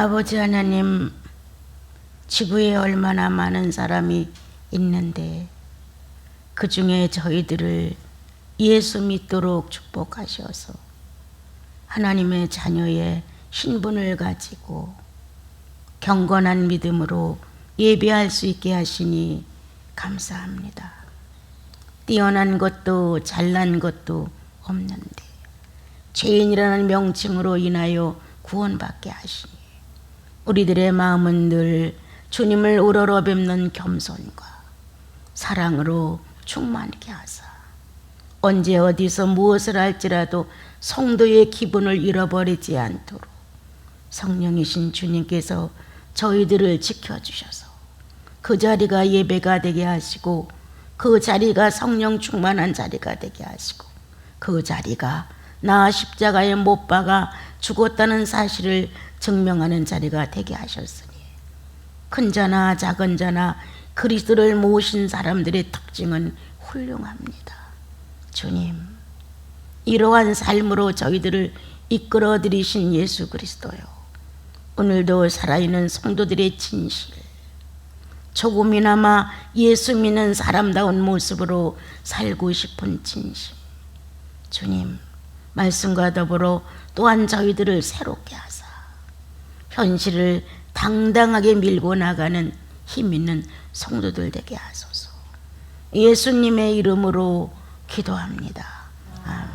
아버지 하나님, 지구에 얼마나 많은 사람이 있는데 그 중에 저희들을 예수 믿도록 축복하셔서 하나님의 자녀의 신분을 가지고 경건한 믿음으로 예배할 수 있게 하시니 감사합니다. 뛰어난 것도 잘난 것도 없는데 죄인이라는 명칭으로 인하여 구원받게 하시니 우리들의 마음은 늘 주님을 우러러 뵙는 겸손과 사랑으로 충만케 하사 언제 어디서 무엇을 할지라도 성도의 기분을 잃어버리지 않도록 성령이신 주님께서 저희들을 지켜주셔서 그 자리가 예배가 되게 하시고 그 자리가 성령 충만한 자리가 되게 하시고 그 자리가 나 십자가에 못 박아 죽었다는 사실을 증명하는 자리가 되게 하셨으니 큰 자나 작은 자나 그리스도를 모신 사람들의 특징은 훌륭합니다. 주님, 이러한 삶으로 저희들을 이끌어 들이신 예수 그리스도요, 오늘도 살아있는 성도들의 진실, 조금이나마 예수 믿는 사람다운 모습으로 살고 싶은 진실, 주님, 말씀과 더불어 또한 저희들을 새롭게 하사 현실을 당당하게 밀고 나가는 힘 있는 성도들 되게 하소서. 예수님의 이름으로 기도합니다. 아멘.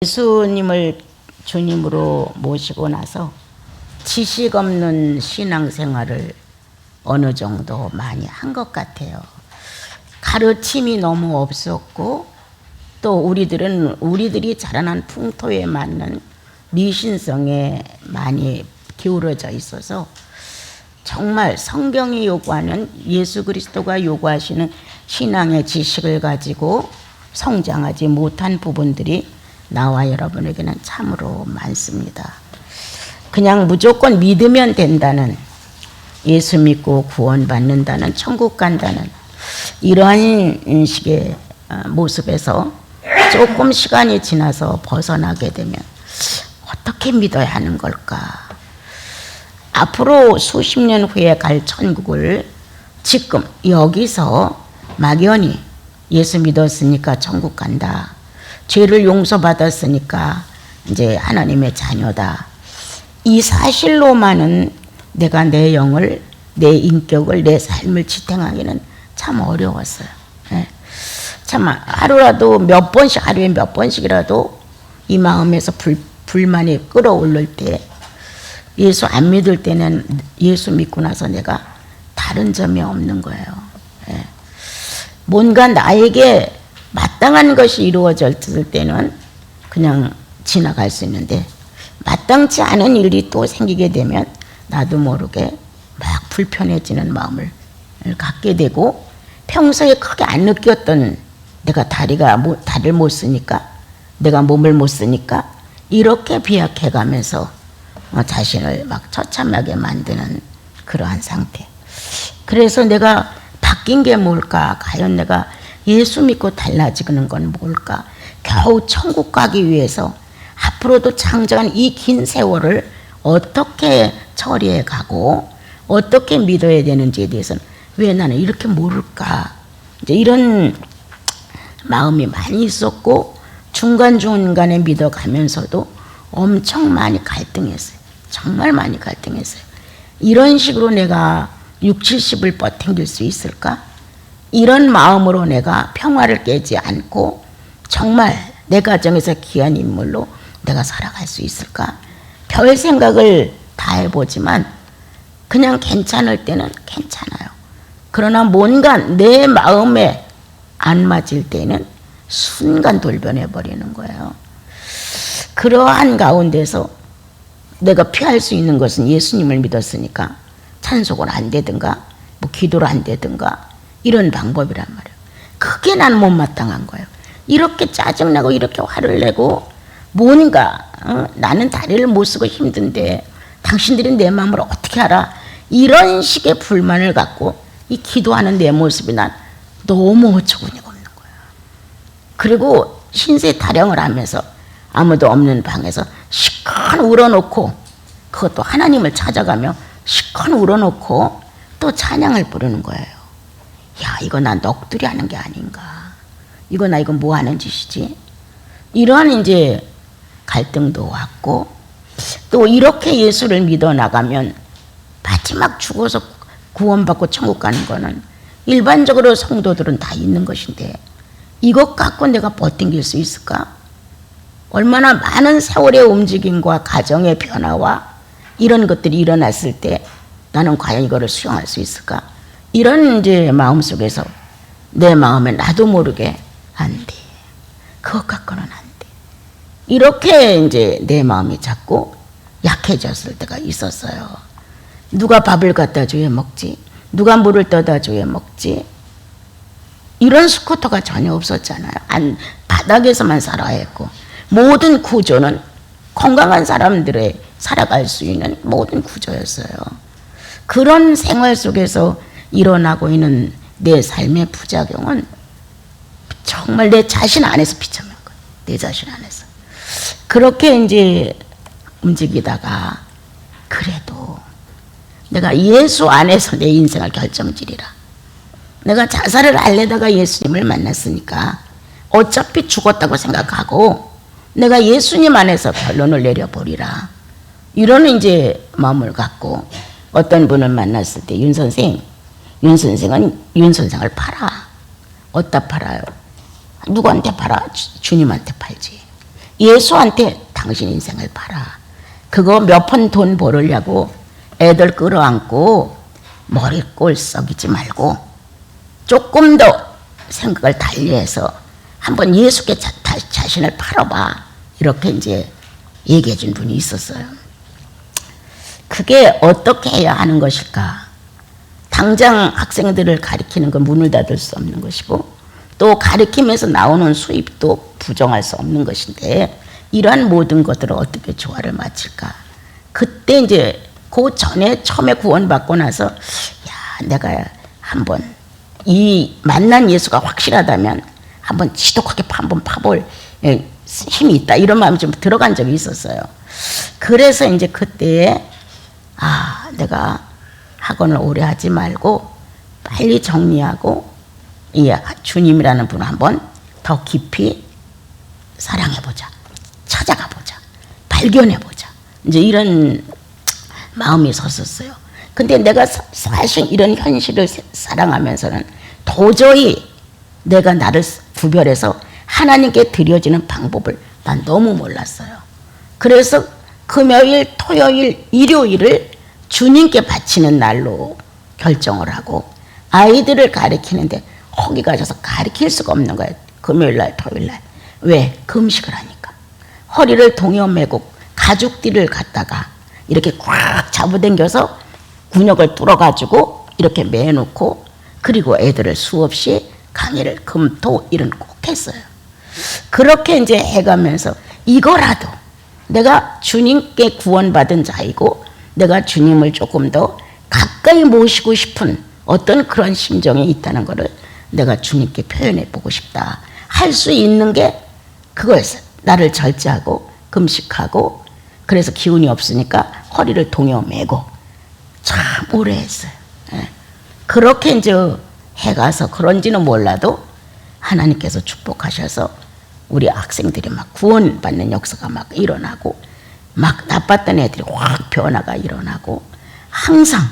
예수님을 주님으로 모시고 나서 지식 없는 신앙생활을 어느 정도 많이 한 것 같아요. 가르침이 너무 없었고 또 우리들이 자라난 풍토에 맞는 미신성에 많이 기울어져 있어서 정말 성경이 요구하는 예수 그리스도가 요구하시는 신앙의 지식을 가지고 성장하지 못한 부분들이 나와 여러분에게는 참으로 많습니다. 그냥 무조건 믿으면 된다는, 예수 믿고 구원받는다는, 천국 간다는 이러한 식의 모습에서 조금 시간이 지나서 벗어나게 되면 어떻게 믿어야 하는 걸까? 앞으로 수십 년 후에 갈 천국을 지금 여기서 막연히 예수 믿었으니까 천국 간다, 죄를 용서받았으니까 이제 하나님의 자녀다, 이 사실로만은 내가 내 영을, 내 인격을, 내 삶을 지탱하기는 참 어려웠어요. 예. 참 하루에 몇 번씩이라도 이 마음에서 불만이 끓어오를 때, 예수 안 믿을 때는 예수 믿고 나서 내가 다른 점이 없는 거예요. 예. 뭔가 나에게 마땅한 것이 이루어졌을 때는 그냥 지나갈 수 있는데 마땅치 않은 일이 또 생기게 되면 나도 모르게 막 불편해지는 마음을 갖게 되고, 평소에 크게 안 느꼈던 내가 다리를 못 쓰니까, 내가 몸을 못 쓰니까 이렇게 비약해 가면서 자신을 막 처참하게 만드는 그러한 상태. 그래서 내가 바뀐 게 뭘까? 과연 내가 예수 믿고 달라지는 건 뭘까? 겨우 천국 가기 위해서 앞으로도 장정한 이 긴 세월을 어떻게 처리해 가고 어떻게 믿어야 되는지에 대해서는 왜 나는 이렇게 모를까? 이제 이런 마음이 많이 있었고, 중간중간에 믿어가면서도 엄청 많이 갈등했어요. 정말 많이 갈등했어요. 이런 식으로 내가 60, 70을 버팅길 수 있을까? 이런 마음으로 내가 평화를 깨지 않고 정말 내 가정에서 귀한 인물로 내가 살아갈 수 있을까? 별 생각을 다 해보지만 그냥 괜찮을 때는 괜찮아요. 그러나 뭔가 내 마음에 안 맞을 때는 순간 돌변해 버리는 거예요. 그러한 가운데서 내가 피할 수 있는 것은 예수님을 믿었으니까 찬송을 안 되든가 뭐 기도를 안 되든가 이런 방법이란 말이에요. 그게 난 못마땅한 거예요. 이렇게 짜증나고 이렇게 화를 내고 뭔가 나는 다리를 못 쓰고 힘든데 당신들이 내 마음을 어떻게 알아? 이런 식의 불만을 갖고 이 기도하는 내 모습이 난 너무 어처구니가 없는 거야. 그리고 신세 타령을 하면서 아무도 없는 방에서 시큰 울어놓고, 그것도 하나님을 찾아가며 시큰 울어놓고 또 찬양을 부르는 거예요. 야, 이거 나 넋두리 하는 게 아닌가. 이거 뭐 하는 짓이지? 이런 이제 갈등도 왔고, 또 이렇게 예수를 믿어 나가면 마지막 죽어서 구원받고 천국 가는 거는 일반적으로 성도들은 다 있는 것인데, 이것 갖고 내가 버팅길 수 있을까? 얼마나 많은 세월의 움직임과 가정의 변화와 이런 것들이 일어났을 때 나는 과연 이거를 수용할 수 있을까? 이런 이제 마음 속에서 내 마음에 나도 모르게 안 돼. 그것 갖고는 안 돼. 이렇게 이제 내 마음이 자꾸 약해졌을 때가 있었어요. 누가 밥을 갖다 줘야 먹지? 누가 물을 떠다 줘야 먹지? 이런 스쿠터가 전혀 없었잖아요. 바닥에서만 살아야 했고, 모든 구조는 건강한 사람들의 살아갈 수 있는 모든 구조였어요. 그런 생활 속에서 일어나고 있는 내 삶의 부작용은 정말 내 자신 안에서 비춰낸 거예요. 내 자신 안에서. 그렇게 이제 움직이다가, 그래도 내가 예수 안에서 내 인생을 결정지리라. 내가 자살을 하려다가 예수님을 만났으니까 어차피 죽었다고 생각하고 내가 예수님 안에서 결론을 내려버리라. 이런 이제 마음을 갖고 어떤 분을 만났을 때 윤 선생은 윤 선생을 팔아. 어디다 팔아요? 누구한테 팔아? 주님한테 팔지. 예수한테 당신 인생을 팔아. 그거 몇 푼 돈 벌으려고 애들 끌어안고 머리꼴 썩이지 말고 조금 더 생각을 달리해서 한번 예수께 자신을 팔아봐. 이렇게 이제 얘기해 준 분이 있었어요. 그게 어떻게 해야 하는 것일까? 당장 학생들을 가리키는 건 문을 닫을 수 없는 것이고, 또 가리키면서 나오는 수입도 부정할 수 없는 것인데, 이러한 모든 것들을 어떻게 조화를 맞출까? 그때 이제 그 전에 처음에 구원받고 나서, 야, 내가 한번 이 만난 예수가 확실하다면 한번 지독하게 한번 파볼 힘이 있다. 이런 마음이 좀 들어간 적이 있었어요. 그래서 이제 그때 내가 학원을 오래 하지 말고 빨리 정리하고 이 주님이라는 분을 한번 더 깊이 사랑해보자. 찾아가보자. 발견해보자. 이제 이런 마음이 섰었어요. 근데 내가 사실 이런 현실을 사랑하면서는 도저히 내가 나를 구별해서 하나님께 드려지는 방법을 난 너무 몰랐어요. 그래서 금요일, 토요일, 일요일을 주님께 바치는 날로 결정을 하고 아이들을 가르치는데 거기 가셔서 가르칠 수가 없는 거예요. 금요일날, 토요일날. 왜? 금식을 하니까. 허리를 동여매고 가죽띠를 갖다가 이렇게 꽉 잡아당겨서 근육을 뚫어가지고 이렇게 매놓고, 그리고 애들을 수없이 강의를 금, 토, 일은 꼭 했어요. 그렇게 이제 해가면서 이거라도 내가 주님께 구원받은 자이고 내가 주님을 조금 더 가까이 모시고 싶은 어떤 그런 심정이 있다는 것을 내가 주님께 표현해 보고 싶다. 할 수 있는 게 그거였어요. 나를 절제하고 금식하고, 그래서 기운이 없으니까 허리를 동여매고 참 오래 했어요. 그렇게 이제 해가서 그런지는 몰라도 하나님께서 축복하셔서 우리 학생들이 막 구원받는 역사가 막 일어나고, 막 나빴던 애들이 확 변화가 일어나고, 항상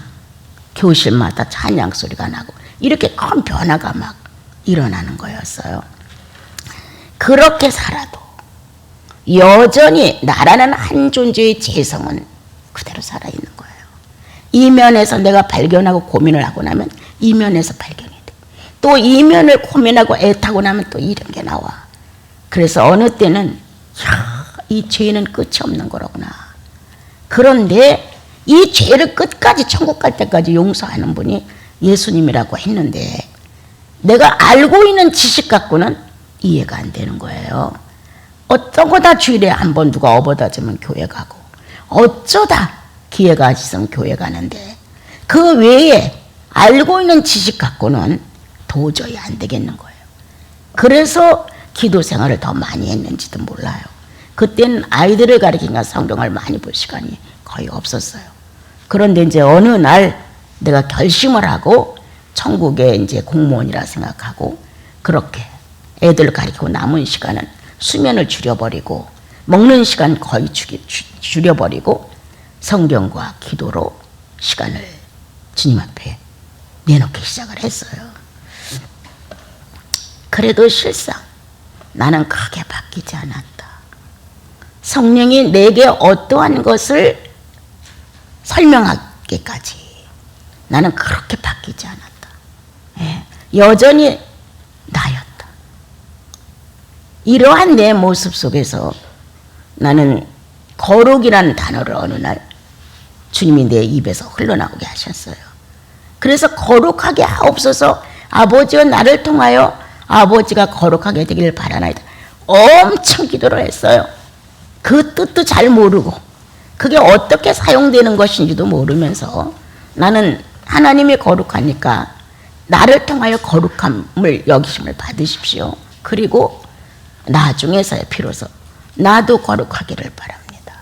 교실마다 찬양 소리가 나고 이렇게 큰 변화가 막 일어나는 거였어요. 그렇게 살아도 여전히 나라는 한 존재의 재성은 그대로 살아있는 거예요. 이면에서 내가 발견하고 고민을 하고 나면 이면에서 발견이 돼. 또 이면을 고민하고 애타고 나면 또 이런 게 나와. 그래서 어느 때는 이 죄는 끝이 없는 거로구나. 그런데 이 죄를 끝까지 천국 갈 때까지 용서하는 분이 예수님이라고 했는데 내가 알고 있는 지식 갖고는 이해가 안 되는 거예요. 어쩌다 주일에 한번 누가 업어다주면 교회 가고, 어쩌다 기회가 있으면 교회 가는데 그 외에 알고 있는 지식 갖고는 도저히 안 되겠는 거예요. 그래서 기도 생활을 더 많이 했는지도 몰라요. 그때는 아이들을 가르치니까 성경을 많이 볼 시간이 거의 없었어요. 그런데 이제 어느 날 내가 결심을 하고 천국에 이제 공무원이라 생각하고 그렇게 애들 가르치고 남은 시간은 수면을 줄여버리고 먹는 시간 거의 줄여버리고 성경과 기도로 시간을 주님 앞에 내놓기 시작을 했어요. 그래도 실상 나는 크게 바뀌지 않았다. 성령이 내게 어떠한 것을 설명하기까지 나는 그렇게 바뀌지 않았다. 예, 여전히 나였다. 이러한 내 모습 속에서 나는 거룩이라는 단어를 어느 날 주님이 내 입에서 흘러나오게 하셨어요. 그래서 거룩하게 하옵소서, 아버지와 나를 통하여 아버지가 거룩하게 되기를 바라나이다. 엄청 기도를 했어요. 그 뜻도 잘 모르고 그게 어떻게 사용되는 것인지도 모르면서 나는 하나님이 거룩하니까 나를 통하여 거룩함을 여기심을 받으십시오. 그리고 나중에서야 비로소 나도 거룩하기를 바랍니다.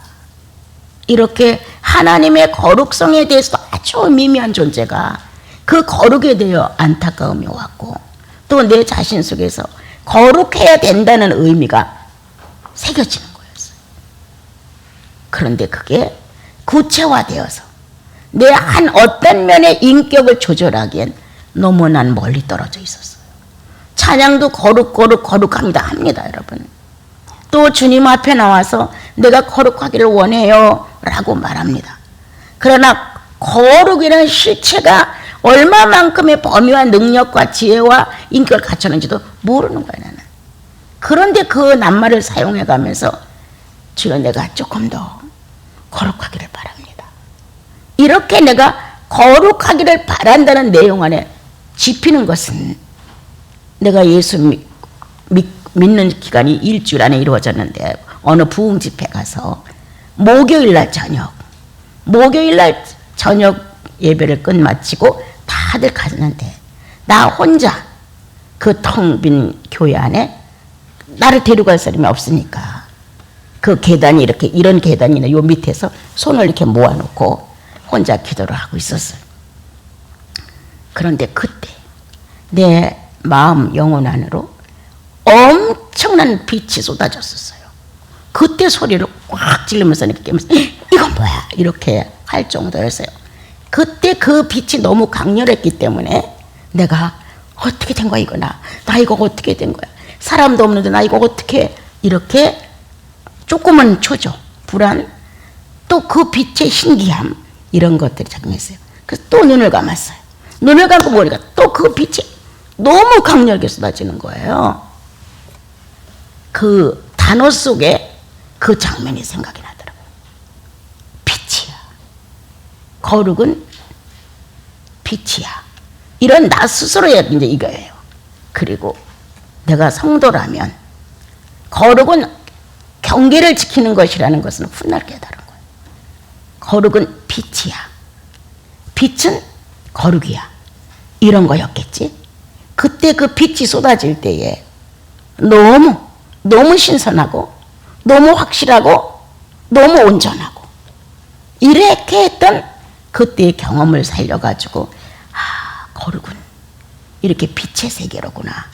이렇게 하나님의 거룩성에 대해서 아주 미미한 존재가 그 거룩에 대해 안타까움이 왔고 또 내 자신 속에서 거룩해야 된다는 의미가 새겨지는 거였어요. 그런데 그게 구체화되어서 내 한 어떤 면의 인격을 조절하기엔 너무 난 멀리 떨어져 있었어요. 찬양도 거룩합니다 합니다, 여러분. 또 주님 앞에 나와서 내가 거룩하기를 원해요 라고 말합니다. 그러나 거룩이라는 실체가 얼마만큼의 범위와 능력과 지혜와 인격을 갖췄는지도 모르는 거예요, 나는. 그런데 그 낱말을 사용해 가면서 주여 내가 조금 더 거룩하기를 바랍니다. 이렇게 내가 거룩하기를 바란다는 내용 안에 짚히는 것은 내가 예수 믿는 기간이 일주일 안에 이루어졌는데 어느 부흥 집회 가서 목요일날 저녁 예배를 끝마치고 다들 갔는데 나 혼자 그 텅 빈 교회 안에 나를 데려갈 사람이 없으니까 그 계단이 이렇게 이런 계단이나 요 밑에서 손을 이렇게 모아놓고 혼자 기도를 하고 있었어요. 그런데 그때 내 마음 영혼 안으로 엄청난 빛이 쏟아졌었어요. 그때 소리를 꽉 지르면서 이렇게 깨면서 이건 뭐야 이렇게 할 정도였어요. 그때 그 빛이 너무 강렬했기 때문에 내가 어떻게 된 거야 이거 나 이거 어떻게 된 거야 사람도 없는데 나 이거 어떻게 이렇게 조금은 초조 불안 또 그 빛의 신기함 이런 것들이 작용했어요. 그래서 또 눈을 감았어요. 눈을 감고 보니까 또 그 빛이 너무 강렬하게 쏟아지는 거예요. 그 단어 속에 그 장면이 생각이 나더라고요. 빛이야. 거룩은 빛이야. 이런 나 스스로의 이제 이거예요. 그리고 내가 성도라면 거룩은 경계를 지키는 것이라는 것은 훗날 깨달은 거예요. 거룩은 빛이야. 빛은 거룩이야. 이런 거였겠지. 그때 그 빛이 쏟아질 때에 너무 신선하고 너무 확실하고 너무 온전하고 이렇게 했던 그때의 경험을 살려가지고 거룩은 이렇게 빛의 세계로구나.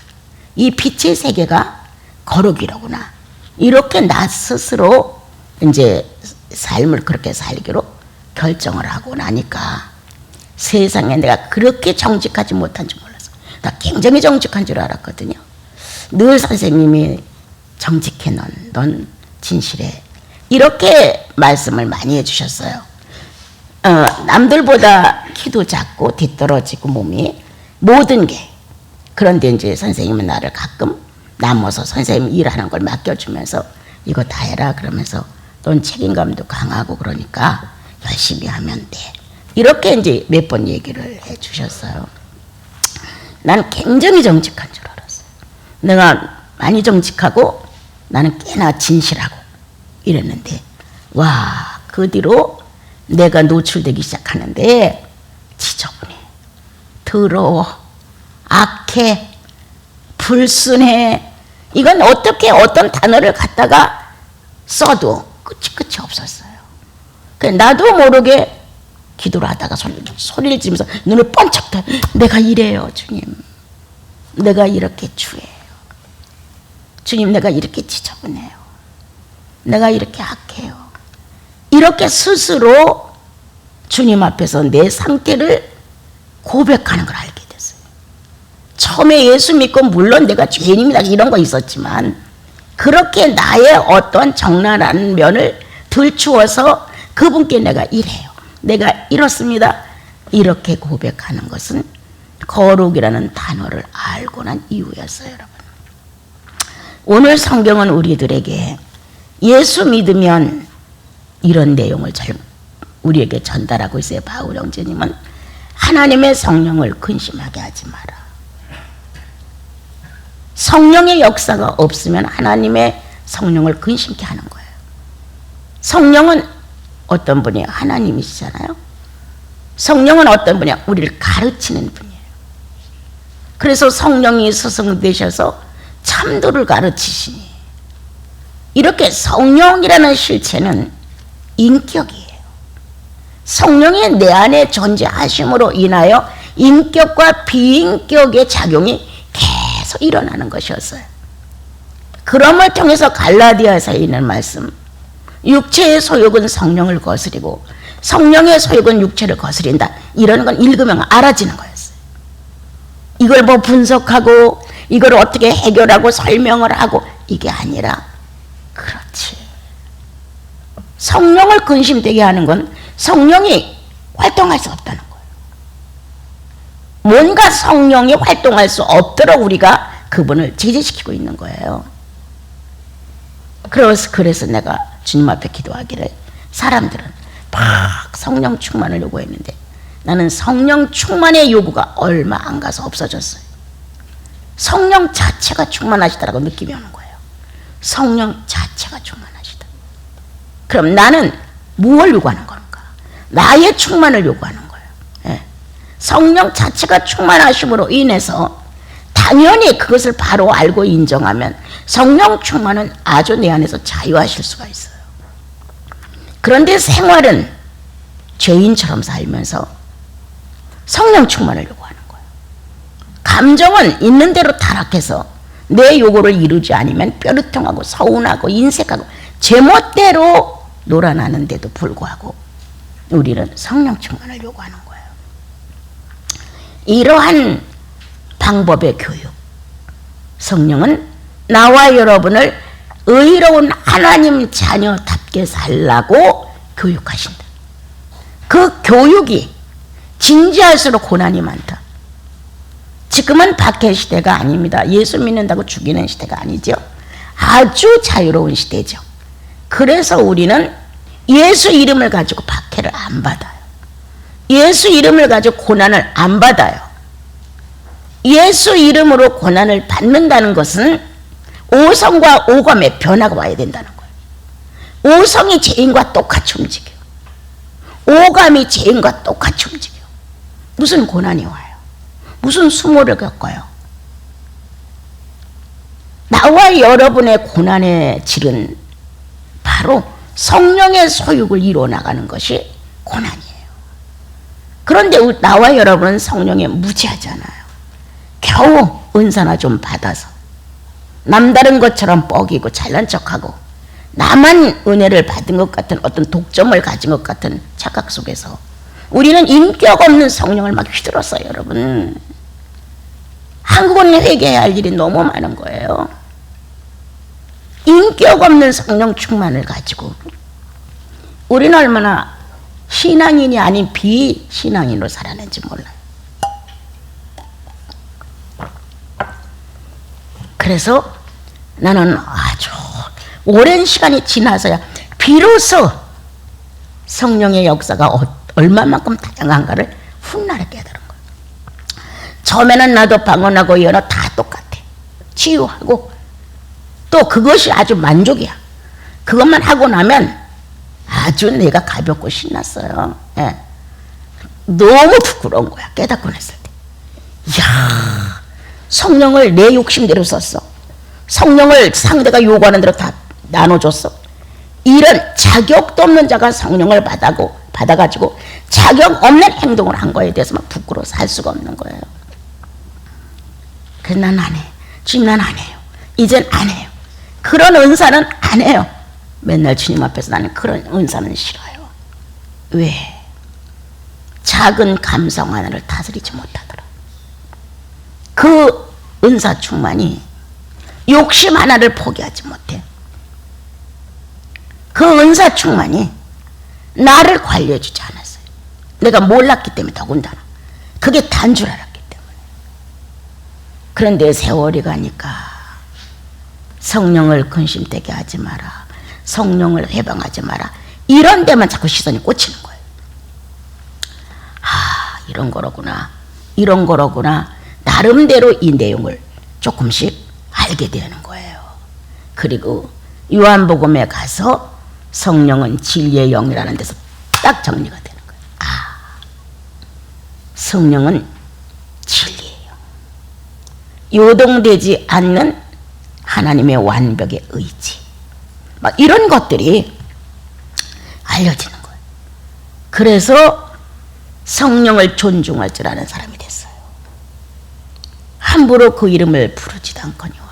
이 빛의 세계가 거룩이로구나. 이렇게 나 스스로 이제 삶을 그렇게 살기로 결정을 하고 나니까 세상에 내가 그렇게 정직하지 못한 줄 몰랐어. 나 굉장히 정직한 줄 알았거든요. 늘 선생님이 정직해 넌 진실해. 이렇게 말씀을 많이 해주셨어요. 남들보다 키도 작고 뒤떨어지고 몸이 모든 게 그런데 이제 선생님은 나를 가끔 남아서 선생님 일하는 걸 맡겨주면서 이거 다 해라 그러면서 넌 책임감도 강하고 그러니까 열심히 하면 돼. 이렇게 이제 몇 번 얘기를 해주셨어요. 난 굉장히 정직한 줄 알았어요. 내가 많이 정직하고 나는 꽤나 진실하고 이랬는데 와, 그 뒤로 내가 노출되기 시작하는데 지저분해, 더러워, 악해, 불순해. 이건 어떻게 어떤 단어를 갖다가 써도 끝이 없었어요. 나도 모르게 기도를 하다가 소리를 지르면서 눈을 번쩍 떠. 내가 이래요, 주님. 내가 이렇게 추해요. 주님, 내가 이렇게 지저분해요. 내가 이렇게 악해요. 이렇게 스스로 주님 앞에서 내 상태를 고백하는 걸 알게 됐어요. 처음에 예수 믿고 물론 내가 죄인입니다 이런 거 있었지만 그렇게 나의 어떤 적나라한 면을 들추어서 그분께 내가 이래요. 내가 이렇습니다. 이렇게 고백하는 것은 거룩이라는 단어를 알고 난 이유였어요, 여러분. 오늘 성경은 우리들에게 예수 믿으면 이런 내용을 우리에게 전달하고 있어요. 바울 형제님은 하나님의 성령을 근심하게 하지 마라. 성령의 역사가 없으면 하나님의 성령을 근심케 하는 거예요. 성령은 어떤 분이에요? 하나님이시잖아요. 성령은 어떤 분이에요? 우리를 가르치는 분이에요. 그래서 성령이 스승되셔서 참도를 가르치시니 이렇게 성령이라는 실체는 인격이에요. 성령이 내 안에 존재하심으로 인하여 인격과 비인격의 작용이 계속 일어나는 것이었어요. 그럼을 통해서 갈라디아서에 있는 말씀, 육체의 소욕은 성령을 거스리고 성령의 소욕은 육체를 거스린다. 이런 건 읽으면 알아지는 거였어요. 이걸 뭐 분석하고 이걸 어떻게 해결하고 설명을 하고 이게 아니라 그렇지. 성령을 근심되게 하는 건 성령이 활동할 수 없다는 거예요. 뭔가 성령이 활동할 수 없도록 우리가 그분을 제재시키고 있는 거예요. 그래서 내가 주님 앞에 기도하기를 사람들은 막 성령 충만을 요구했는데 나는 성령 충만의 요구가 얼마 안 가서 없어졌어요. 성령 자체가 충만하시다라고 느낌이 오는 거예요. 성령 자체가 충만하시다. 그럼 나는 무엇을 요구하는 건가? 나의 충만을 요구하는 거예요. 예. 성령 자체가 충만하심으로 인해서 당연히 그것을 바로 알고 인정하면 성령 충만은 아주 내 안에서 자유하실 수가 있어요. 그런데 생활은 죄인처럼 살면서 성령 충만을 요구하는 거예요. 감정은 있는 대로 타락해서 내 요구를 이루지 않으면 뼈르통하고 서운하고 인색하고 제멋대로 놀아나는데도 불구하고 우리는 성령 충만을 요구하는 거예요. 이러한 방법의 교육, 성령은 나와 여러분을 의로운 하나님 자녀답게 살라고 교육하신다. 그 교육이 진지할수록 고난이 많다. 지금은 박해 시대가 아닙니다. 예수 믿는다고 죽이는 시대가 아니죠. 아주 자유로운 시대죠. 그래서 우리는 예수 이름을 가지고 박해를 안 받아요. 예수 이름을 가지고 고난을 안 받아요. 예수 이름으로 고난을 받는다는 것은 오성과 오감의 변화가 와야 된다는 거예요. 오성이 죄인과 똑같이 움직여요. 오감이 죄인과 똑같이 움직여요. 무슨 고난이 와요? 무슨 수모를 겪어요? 나와 여러분의 고난의 질은 바로 성령의 소욕을 이루어나가는 것이 고난이에요. 그런데 나와 여러분은 성령에 무지하잖아요. 겨우 은사나 좀 받아서 남다른 것처럼 뻐기고 잘난 척하고 나만 은혜를 받은 것 같은 어떤 독점을 가진 것 같은 착각 속에서 우리는 인격 없는 성령을 막 휘둘렀어요, 여러분. 한국은 회개해야 할 일이 너무 많은 거예요. 인격 없는 성령 충만을 가지고 우리는 얼마나 신앙인이 아닌 비신앙인으로 살았는지 몰라요. 그래서 나는 아주 오랜 시간이 지나서야 비로소 성령의 역사가 얼마만큼 다양한가를 훗날에 깨달은 거예요. 처음에는 나도 방언하고 연어 다 똑같아. 치유하고 또 그것이 아주 만족이야. 그것만 하고 나면 아주 내가 가볍고 신났어요. 예. 너무 부끄러운 거야. 깨닫고 났을 때. 이야, 성령을 내 욕심대로 썼어. 성령을 상대가 요구하는 대로 다 나눠줬어. 이런 자격도 없는 자가 성령을 받아가지고 자격 없는 행동을 한 거에 대해서 막 부끄러워 살 수가 없는 거예요. 그래서 난 안 해. 주님 난 안 해요. 이젠 안 해요. 그런 은사는 안 해요. 맨날 주님 앞에서 나는 그런 은사는 싫어요. 왜? 작은 감성 하나를 다스리지 못하더라. 그 은사 충만이 욕심 하나를 포기하지 못해. 그 은사 충만이 나를 관리해주지 않았어요. 내가 몰랐기 때문에 더군다나. 그게 단 줄 알았기 때문에. 그런데 세월이 가니까 성령을 근심되게 하지 마라. 성령을 회방하지 마라. 이런 데만 자꾸 시선이 꽂히는 거예요. 이런 거로구나. 이런 거로구나. 나름대로 이 내용을 조금씩 알게 되는 거예요. 그리고 요한복음에 가서 성령은 진리의 영이라는 데서 딱 정리가 되는 거예요. 성령은 진리예요. 요동되지 않는 하나님의 완벽의 의지. 막 이런 것들이 알려지는 거예요. 그래서 성령을 존중할 줄 아는 사람이 됐어요. 함부로 그 이름을 부르지도 않거니와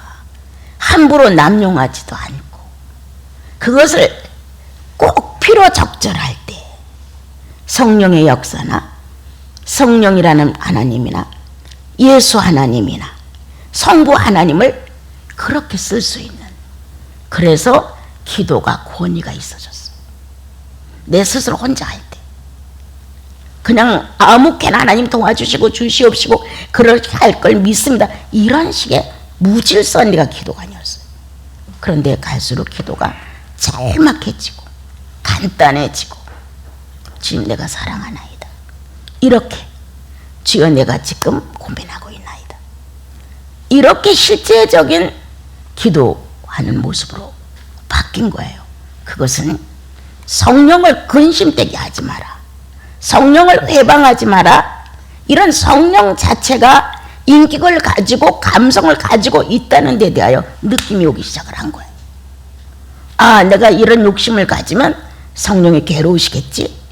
함부로 남용하지도 않고 그것을 꼭 필요적절할 때 성령의 역사나 성령이라는 하나님이나 예수 하나님이나 성부 하나님을 그렇게 쓸 수 있는, 그래서 기도가 권위가 있어졌어요. 내 스스로 혼자 할 때 그냥 아무렇게나 하나님 도와주시고 주시옵시고 그렇게 할 걸 믿습니다, 이런 식의 무질서한 기도가 아니었어요. 그런데 갈수록 기도가 짤막해지고 간단해지고 주님 내가 사랑하나이다, 이렇게 주여 내가 지금 고민하고 있나이다, 이렇게 실제적인 기도하는 모습으로 바뀐 거예요. 그것은 성령을 근심되게 하지 마라, 성령을 회방하지 마라, 이런 성령 자체가 인격을 가지고 감성을 가지고 있다는 데 대하여 느낌이 오기 시작을 한 거예요. 내가 이런 욕심을 가지면 성령이 괴로우시겠지,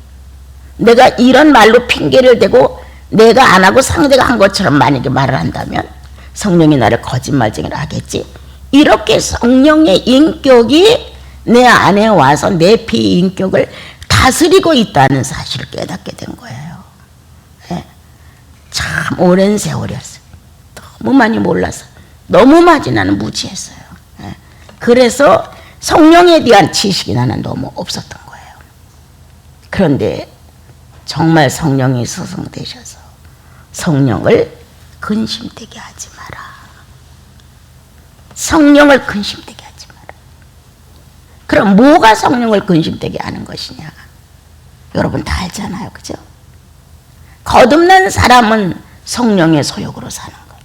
내가 이런 말로 핑계를 대고 내가 안 하고 상대가 한 것처럼 만약에 말을 한다면 성령이 나를 거짓말쟁이라 하겠지, 이렇게 성령의 인격이 내 안에 와서 내 비인격을 다스리고 있다는 사실을 깨닫게 된 거예요. 참 오랜 세월이었어요. 너무 많이 몰라서 너무 많이 나는 무지했어요. 그래서 성령에 대한 지식이 나는 너무 없었던 거예요. 그런데 정말 성령이 소성되셔서 성령을 근심되게 하지 마라, 성령을 근심되게 하지 마라. 그럼 뭐가 성령을 근심되게 하는 것이냐? 여러분 다 알잖아요, 그죠? 거듭난 사람은 성령의 소욕으로 사는 거예요.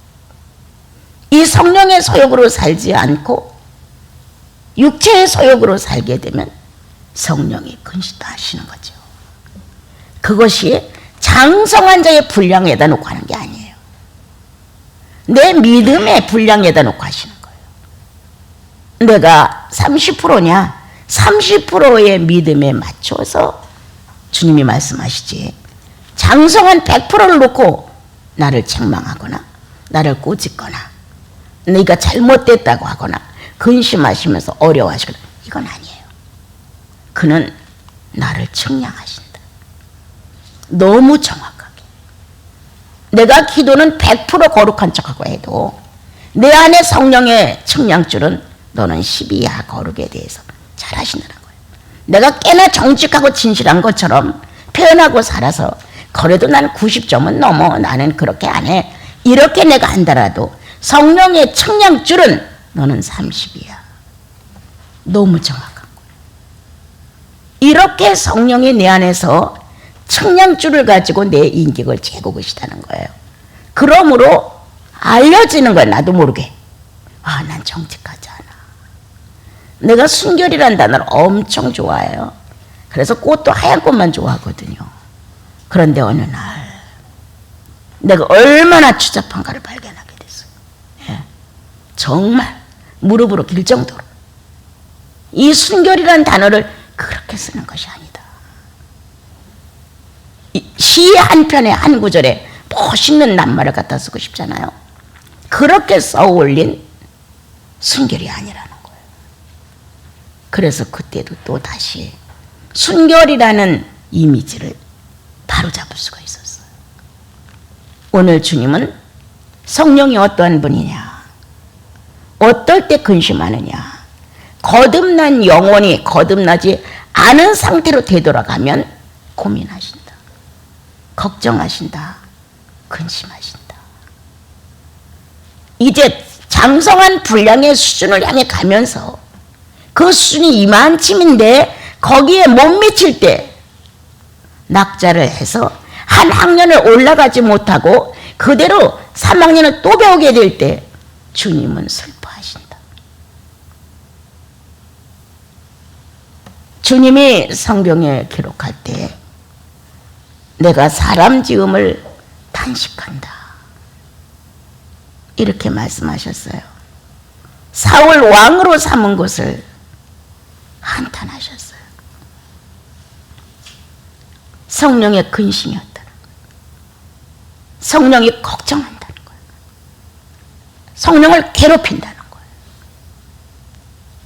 이 성령의 소욕으로 살지 않고 육체의 소욕으로 살게 되면 성령이 근심하시는 거죠. 그것이 장성한 자의 분량에다 놓고 하는 게 아니에요. 내 믿음의 분량에다 놓고 하시는 거예요. 내가 30%냐? 30%의 믿음에 맞춰서 주님이 말씀하시지, 장성한 100%를 놓고 나를 책망하거나 나를 꼬집거나 네가 잘못됐다고 하거나 근심하시면서 어려워하시거나 이건 아니에요. 그는 나를 측량하신다. 너무 정확하게. 내가 기도는 100% 거룩한 척하고 해도 내 안에 성령의 측량줄은 너는 12야 거룩에 대해서 잘 하신다는 거예요. 내가 꽤나 정직하고 진실한 것처럼 표현하고 살아서 그래도 나는 90점은 넘어, 나는 그렇게 안 해, 이렇게 내가 한다라도 성령의 측량줄은 너는 30이야. 너무 정확한 거예요. 이렇게 성령이 내 안에서 측량줄을 가지고 내 인격을 재고 계시다는 거예요. 그러므로 알려지는 거예요. 나도 모르게. 난 정직하지 않아. 내가 순결이란 단어를 엄청 좋아해요. 그래서 꽃도 하얀 꽃만 좋아하거든요. 그런데 어느 날 내가 얼마나 추잡한가를 발견하게 됐어요. 정말 무릎으로 길 정도로 이 순결이라는 단어를 그렇게 쓰는 것이 아니다. 시 한 편에 한 구절에 멋있는 낱말을 갖다 쓰고 싶잖아요. 그렇게 써올린 순결이 아니라는 거예요. 그래서 그때도 또 다시 순결이라는 이미지를 바로잡을 수가 있었어요. 오늘 주님은 성령이 어떠한 분이냐, 어떨 때 근심하느냐, 거듭난 영혼이 거듭나지 않은 상태로 되돌아가면 고민하신다, 걱정하신다, 근심하신다. 이제 장성한 분량의 수준을 향해 가면서 그 수준이 이만쯤인데 거기에 못 미칠 때 낙자를 해서 한 학년을 올라가지 못하고 그대로 3학년을 또 배우게 될 때 주님은 슬퍼하신다. 주님이 성경에 기록할 때 내가 사람 지음을 탄식한다, 이렇게 말씀하셨어요. 사울 왕으로 삼은 것을 한탄하셨어요. 성령의 근심이었다는 거예요. 성령이 걱정한다는 거예요. 성령을 괴롭힌다는 거예요.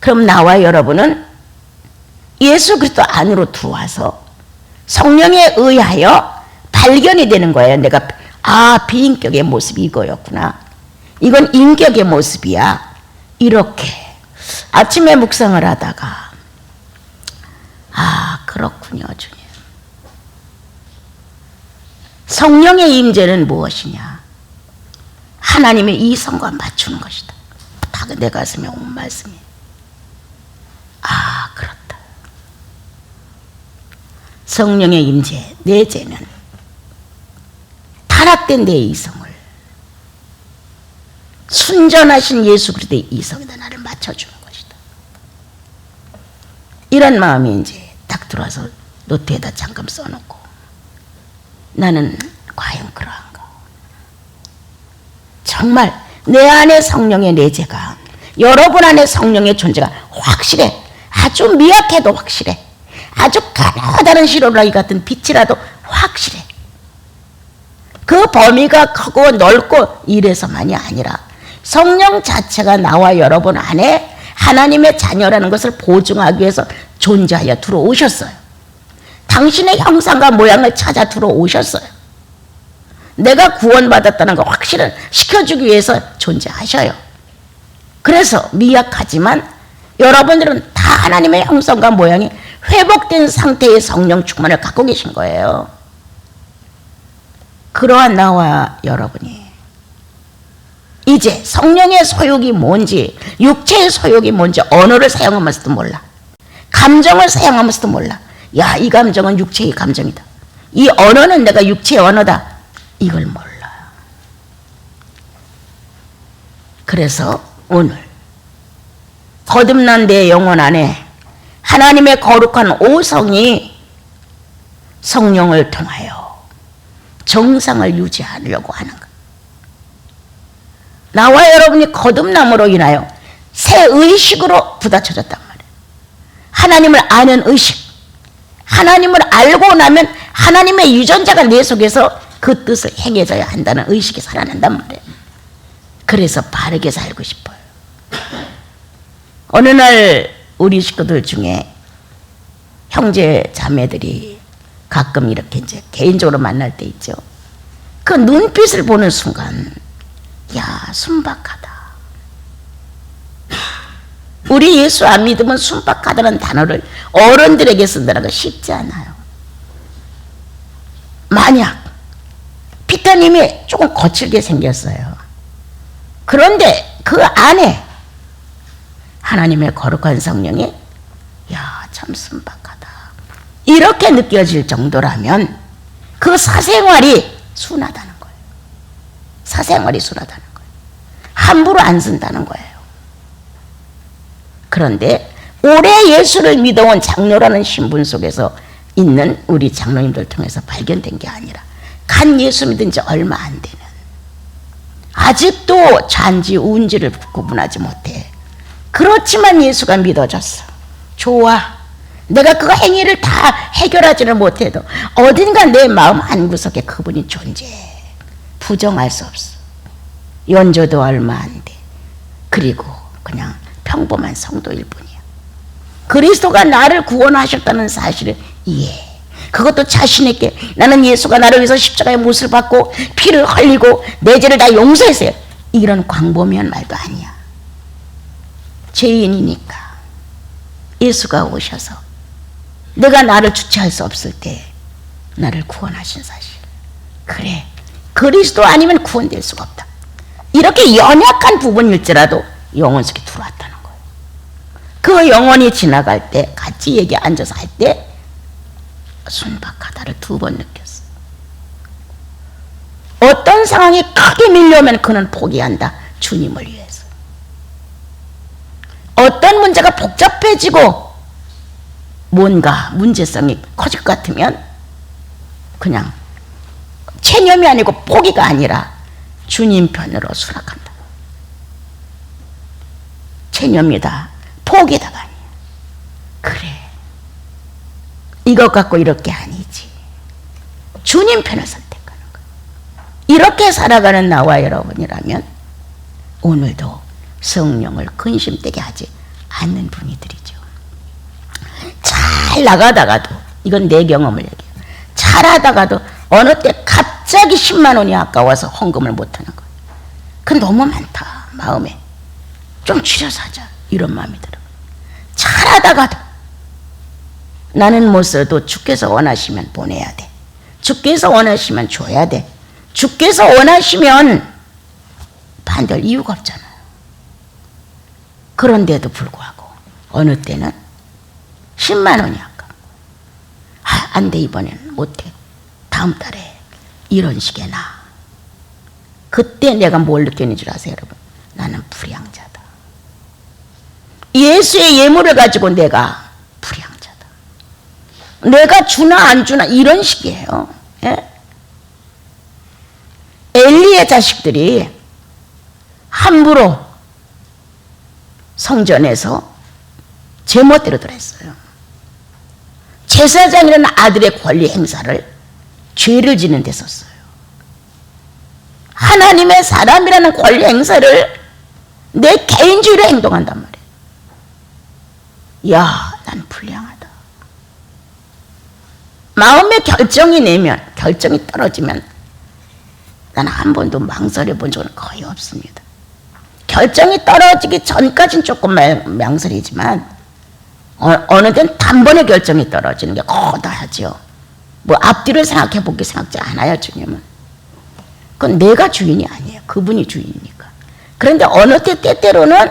그럼 나와 여러분은 예수 그리스도 안으로 들어와서 성령에 의하여 발견이 되는 거예요. 내가 비인격의 모습이 이거였구나, 이건 인격의 모습이야. 이렇게 아침에 묵상을 하다가 그렇군요 주님. 성령의 임재는 무엇이냐? 하나님의 이성과 맞추는 것이다. 다 내 가슴에 온 말씀이. 그렇다. 성령의 임재, 내 죄는 타락된 내 이성을 순전하신 예수 그리스도의 이성에다 나를 맞춰주는 것이다. 이런 마음이 이제 딱 들어와서 노트에다 잠깐 써놓고, 나는 과연 그러한가? 정말 내 안에 성령의 내재가, 여러분 안에 성령의 존재가 확실해. 아주 미약해도 확실해. 아주 가느다란 시로라기 같은 빛이라도 확실해. 그 범위가 크고 넓고 이래서만이 아니라 성령 자체가 나와 여러분 안에 하나님의 자녀라는 것을 보증하기 위해서 존재하여 들어오셨어요. 당신의 형상과 모양을 찾아 들어오셨어요. 내가 구원받았다는 걸 확실을 시켜주기 위해서 존재하셔요. 그래서 미약하지만 여러분들은 다 하나님의 형상과 모양이 회복된 상태의 성령 충만을 갖고 계신 거예요. 그러한 나와 여러분이 이제 성령의 소욕이 뭔지, 육체의 소욕이 뭔지 언어를 사용하면서도 몰라. 감정을 사용하면서도 몰라. 야, 이 감정은 육체의 감정이다, 이 언어는 내가 육체의 언어다, 이걸 몰라. 그래서 오늘 거듭난 내 영혼 안에 하나님의 거룩한 오성이 성령을 통하여 정상을 유지하려고 하는 것. 나와 여러분이 거듭남으로 인하여 새 의식으로 부딪혀졌단 말이에요. 하나님을 아는 의식. 하나님을 알고 나면 하나님의 유전자가 내 속에서 그 뜻을 행해져야 한다는 의식이 살아난단 말이에요. 그래서 바르게 살고 싶어요. 어느 날 우리 식구들 중에 형제 자매들이 가끔 이렇게 이제 개인적으로 만날 때 있죠. 그 눈빛을 보는 순간, 야, 순박하다. 우리 예수 안 믿으면 순박하다는 단어를 어른들에게 쓴다는 거 쉽지 않아요. 만약 피터님이 조금 거칠게 생겼어요. 그런데 그 안에 하나님의 거룩한 성령이, 야, 참 순박하다, 이렇게 느껴질 정도라면 그 사생활이 순하다는 거예요. 사생활이 순하다는 거예요. 함부로 안 쓴다는 거예요. 그런데 오래 예수를 믿어온 장로라는 신분 속에서 있는 우리 장로님들 통해서 발견된 게 아니라 간 예수 믿은 지 얼마 안 되는, 아직도 잔지 운지를 구분하지 못해. 그렇지만 예수가 믿어졌어. 좋아. 내가 그 행위를 다 해결하지는 못해도 어딘가 내 마음 한구석에 그분이 존재해. 부정할 수 없어. 연조도 얼마 안 돼. 그리고 그냥 평범한 성도일 뿐이야. 그리스도가 나를 구원하셨다는 사실을 이해해. 그것도 자신 있게 나는 예수가 나를 위해서 십자가의 못을 받고 피를 흘리고 내 죄를 다 용서했어요. 이런 광범위한 말도 아니야. 죄인이니까 예수가 오셔서 내가 나를 주체할 수 없을 때 나를 구원하신 사실. 그래, 그리스도 아니면 구원될 수가 없다. 이렇게 연약한 부분일지라도 영혼 속에 들어왔다는 거예요. 그 영혼이 지나갈 때 같이 얘기 앉아서 할 때 순박하다를 2번 느꼈어요. 어떤 상황이 크게 밀려오면 그는 포기한다. 주님을 위해서. 어떤 문제가 복잡해지고 뭔가 문제성이 커질 것 같으면 그냥 체념이 아니고 포기가 아니라 주님 편으로 수락한다. 체념이다. 포기다가 아니야. 그래. 이것 갖고 이렇게 아니지. 주님 편을 선택하는 거야. 이렇게 살아가는 나와 여러분이라면 오늘도 성령을 근심되게 하지 않는 분이들이죠. 잘 나가다가도, 이건 내 경험을 얘기해요. 잘하다가도 어느 때 갑자기 10만 원이 아까워서 헌금을 못하는 거예요. 그 너무 많다. 마음에 좀 줄여서 하자 이런 마음이 들어요. 잘하다가도 나는 못 써도 주께서 원하시면 보내야 돼. 주께서 원하시면 줘야 돼. 주께서 원하시면 반대할 이유가 없잖아요. 그런데도 불구하고 어느 때는 10만 원이 아까워. 안 돼, 이번에는 못해. 다음 달에. 이런 식의 나. 그때 내가 뭘 느끼는 줄 아세요, 여러분? 나는 불량자다. 예수의 예물을 가지고 내가 불량자다. 내가 주나 안 주나 이런 식이에요. 예? 엘리의 자식들이 함부로 성전에서 제멋대로 들었어요. 제사장이라는 아들의 권리 행사를 죄를 지는 데 썼어요. 하나님의 사람이라는 권리 행사를 내 개인주의로 행동한단 말이에요. 야, 난 불량하다. 마음의 결정이 떨어지면 난 한 번도 망설여 본 적은 거의 없습니다. 결정이 떨어지기 전까지는 조금 망설이지만 어느 땐 단번에 결정이 떨어지는 게 거다하죠. 뭐 앞뒤를 생각해 보기 생각지 않아요, 주님은. 그건 내가 주인이 아니에요. 그분이 주인이니까. 그런데 어느 때때로는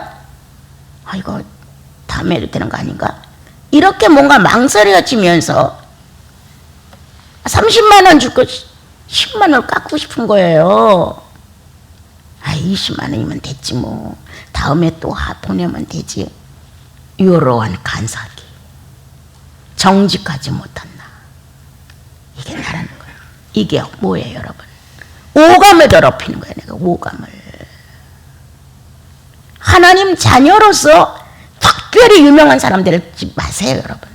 이거 다음에 해도 되는 거 아닌가? 이렇게 뭔가 망설여지면서 30만 원 주고 10만 원을 깎고 싶은 거예요. 20만 원이면 됐지 뭐. 다음에 또 보내면 되지. 이러한 간사기. 정직하지 못한 나. 이게 나라는 거예요. 이게 뭐예요, 여러분? 오감을 더럽히는 거예요, 내가 오감을. 하나님 자녀로서 특별히 유명한 사람들을 듣지 마세요, 여러분.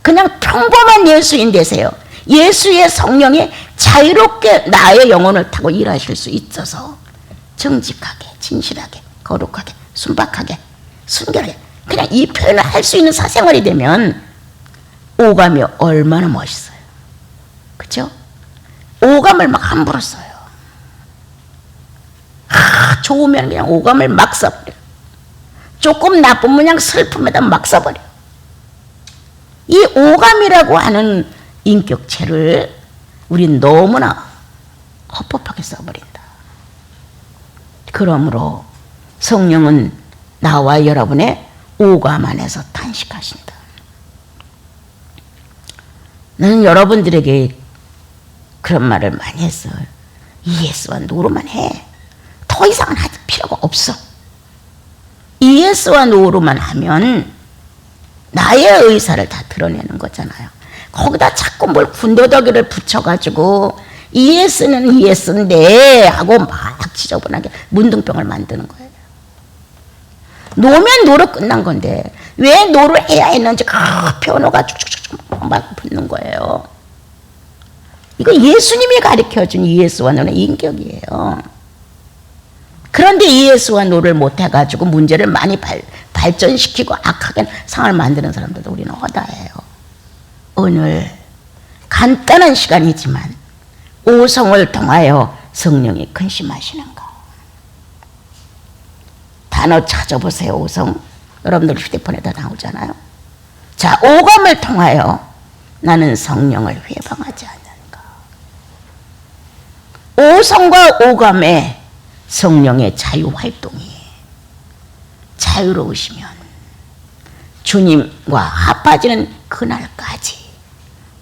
그냥 평범한 예수인 되세요. 예수의 성령이 자유롭게 나의 영혼을 타고 일하실 수 있어서 정직하게, 진실하게, 거룩하게, 순박하게, 순결하게 그냥 이 표현을 할 수 있는 사생활이 되면 오감이 얼마나 멋있어요. 그렇죠? 오감을 막 함부로 써요. 좋으면 그냥 오감을 막 써버려. 조금 나쁘면 그냥 슬픔에다 막 써버려. 이 오감이라고 하는 인격체를 우린 너무나 헛법하게 써버린다. 그러므로 성령은 나와 여러분의 오감 안에서 탄식하신다. 나는 여러분들에게 그런 말을 많이 했어요. 예수와 노로만 해. 더 이상은 할 필요가 없어. 예수와 노로만 하면 나의 의사를 다 드러내는 거잖아요. 거기다 자꾸 뭘 군더더기를 붙여가지고 예수는 예수인데 하고 막 지저분하게 문둥병을 만드는 거예요. 노면 노로 끝난 건데 왜 노를 해야 했는지 그 변호가 쭉쭉쭉 막 붙는 거예요. 이거 예수님이 가르쳐준 예수와 노의 인격이에요. 그런데 예수와 노를 못해가지고 문제를 많이 발전시키고 악하게 상을 만드는 사람들도 우리는 허다해요. 오늘 간단한 시간이지만 오성을 통하여 성령이 근심하시는가? 단어 찾아보세요. 오성. 여러분들 휴대폰에다 나오잖아요. 자, 오감을 통하여 나는 성령을 회방하지 않는가? 오성과 오감의 성령의 자유활동이 자유로우시면 주님과 합하지는 그날까지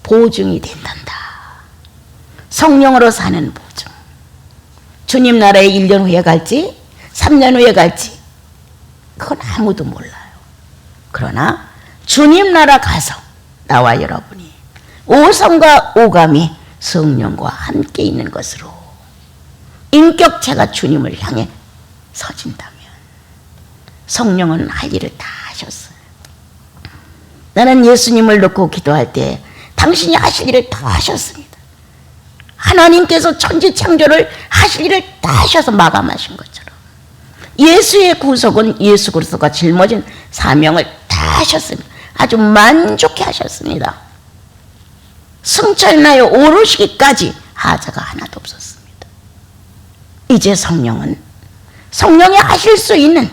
보증이 된단다. 성령으로 사는 보증. 주님 나라에 1년 후에 갈지 3년 후에 갈지 그건 아무도 몰라요. 그러나 주님 나라 가서 나와 여러분이 오성과 오감이 성령과 함께 있는 것으로 인격체가 주님을 향해 서진다면 성령은 할 일을 다 하셨어요. 나는 예수님을 놓고 기도할 때 당신이 하실 일을 다 하셨습니다. 하나님께서 천지창조를 하실 일을 다 하셔서 마감하신 것처럼 예수의 구속은 예수 그리스도가 짊어진 사명을 다 하셨습니다. 아주 만족해 하셨습니다. 승천하여 오르시기까지 하자가 하나도 없었습니다. 이제 성령은 성령이 하실 수 있는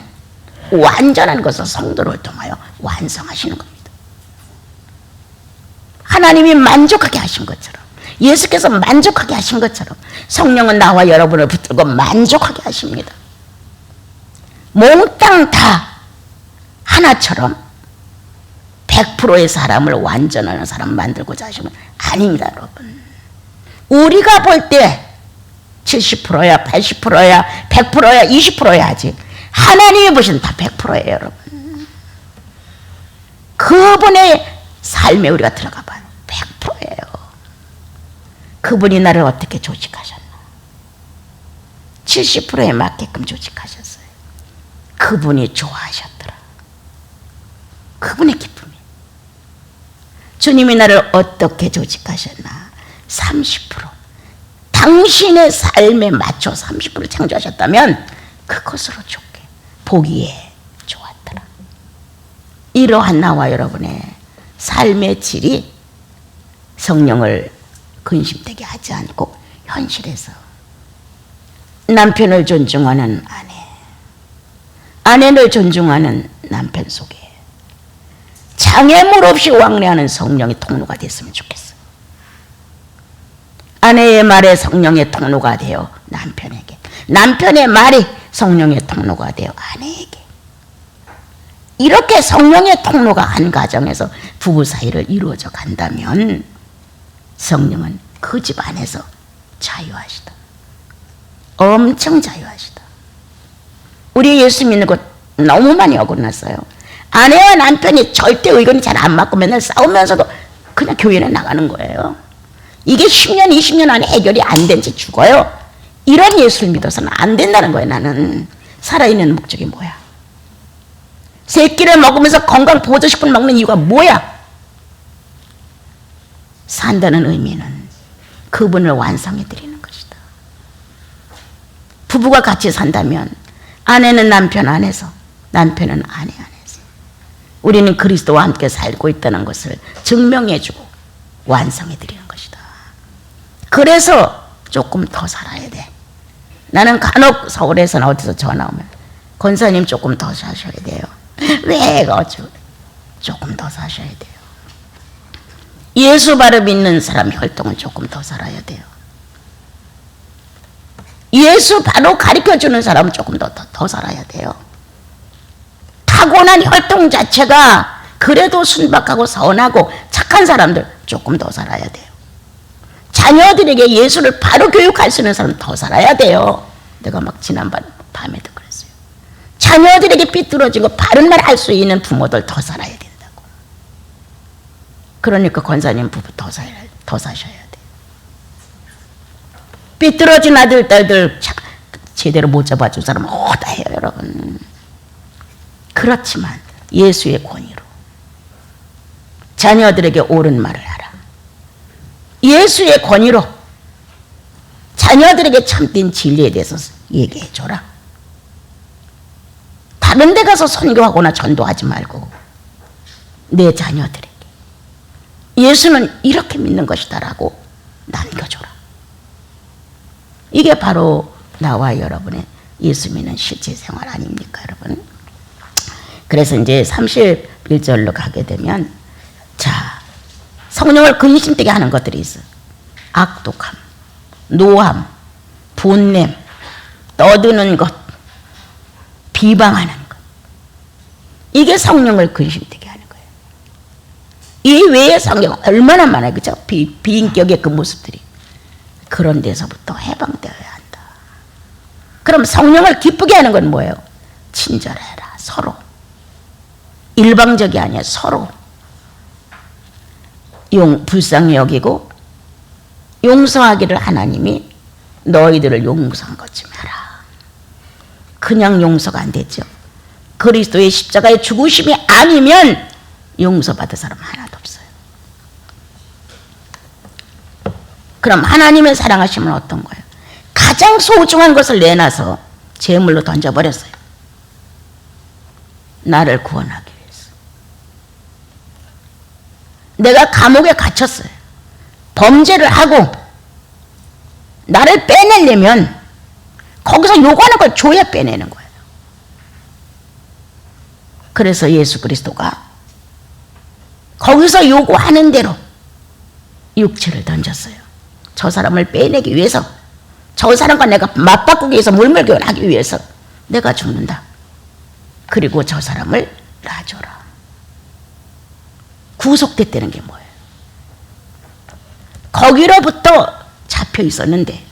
완전한 것을 성도를 통하여 완성하시는 겁니다. 하나님이 만족하게 하신 것처럼 예수께서 만족하게 하신 것처럼 성령은 나와 여러분을 붙들고 만족하게 하십니다. 몽땅 다 하나처럼 100%의 사람을 완전한 사람 만들고자 하시면 아닙니다, 여러분. 우리가 볼 때 70%야 80%야 100%야 20%야 하지 하나님이 보시는 다 100%예요, 여러분. 그분의 삶에 우리가 들어가 봐요. 100%예요. 그분이 나를 어떻게 조직하셨나? 70%에 맞게끔 조직하셨어요. 그분이 좋아하셨더라. 그분의 기쁨이. 주님이 나를 어떻게 조직하셨나? 30%. 당신의 삶에 맞춰 30%를 창조하셨다면 그것으로 좋게 보기에 좋았더라. 이러한 나와 여러분의 삶의 질이 성령을 근심되게 하지 않고 현실에서 남편을 존중하는 아내, 아내를 존중하는 남편 속에 장애물 없이 왕래하는 성령의 통로가 됐으면 좋겠어요. 아내의 말에 성령의 통로가 되어 남편에게, 남편의 말이 성령의 통로가 되어 아내에게, 이렇게 성령의 통로가 한 가정에서 부부 사이를 이루어져 간다면 성령은 그 집 안에서 자유하시다. 엄청 자유하시다. 우리 예수 믿는 것 너무 많이 어긋났어요. 아내와 남편이 절대 의견이 잘 안 맞고 맨날 싸우면서도 그냥 교회는 나가는 거예요. 이게 10년 20년 안에 해결이 안 된 채 죽어요. 이런 예수를 믿어서는 안 된다는 거예요. 나는 살아있는 목적이 뭐야? 새끼를 먹으면서 건강 보조식품 먹는 이유가 뭐야? 산다는 의미는 그분을 완성해 드리는 것이다. 부부가 같이 산다면 아내는 남편 안에서, 남편은 아내 안에서 우리는 그리스도와 함께 살고 있다는 것을 증명해 주고 완성해 드리는 것이다. 그래서 조금 더 살아야 돼. 나는 간혹 서울에서나 어디서 전화 오면 권사님 조금 더 사셔야 돼요. 왜 어쩌? 조금 더 사셔야 돼요. 예수 바로 믿는 사람 혈통은 조금 더 살아야 돼요. 예수 바로 가르쳐주는 사람은 조금 더 살아야 돼요. 타고난 혈통 자체가 그래도 순박하고 선하고 착한 사람들 조금 더 살아야 돼요. 자녀들에게 예수를 바로 교육할 수 있는 사람은 더 살아야 돼요. 내가 막 지난번 밤에도 그랬어요. 자녀들에게 삐뚤어지고 바른 말 할 수 있는 부모들 더 살아야 된다고. 그러니까 권사님 부부 더 사셔야 돼요. 삐뚤어진 아들, 딸들 제대로 못 잡아준 사람은 허다해요, 여러분. 그렇지만 예수의 권위로 자녀들에게 옳은 말을 하라. 예수의 권위로 자녀들에게 참된 진리에 대해서 얘기해줘라. 다른 데 가서 선교하거나 전도하지 말고 내 자녀들에게 예수는 이렇게 믿는 것이다라고 남겨줘라. 이게 바로 나와 여러분의 예수 믿는 실제 생활 아닙니까, 여러분? 그래서 이제 31절로 가게 되면, 자, 성령을 근심되게 하는 것들이 있어. 악독함, 노함, 분냄, 떠드는 것, 비방하는 것. 이게 성령을 근심되게 하는 거예요. 이 외의 성경 얼마나 많아요, 그죠? 비인격의 그 모습들이. 그런 데서부터 해방되어야 한다. 그럼 성령을 기쁘게 하는 건 뭐예요? 친절해라, 서로. 일방적이 아니야, 서로. 불쌍히 여기고 용서하기를 하나님이 너희들을 용서한 것쯤 해라. 그냥 용서가 안 되죠. 그리스도의 십자가의 죽으심이 아니면 용서받을 사람 하나도 없어요. 그럼 하나님의 사랑하심은 어떤 거예요? 가장 소중한 것을 내놔서 제물로 던져버렸어요. 나를 구원하기 위해서. 내가 감옥에 갇혔어요. 범죄를 하고 나를 빼내려면 거기서 요구하는 걸 줘야 빼내는 거예요. 그래서 예수 그리스도가 거기서 요구하는 대로 육체를 던졌어요. 저 사람을 빼내기 위해서, 저 사람과 내가 맞바꾸기 위해서, 물물교환하기 위해서 내가 죽는다. 그리고 저 사람을 놔줘라. 구속됐다는 게 뭐예요? 거기로부터 잡혀 있었는데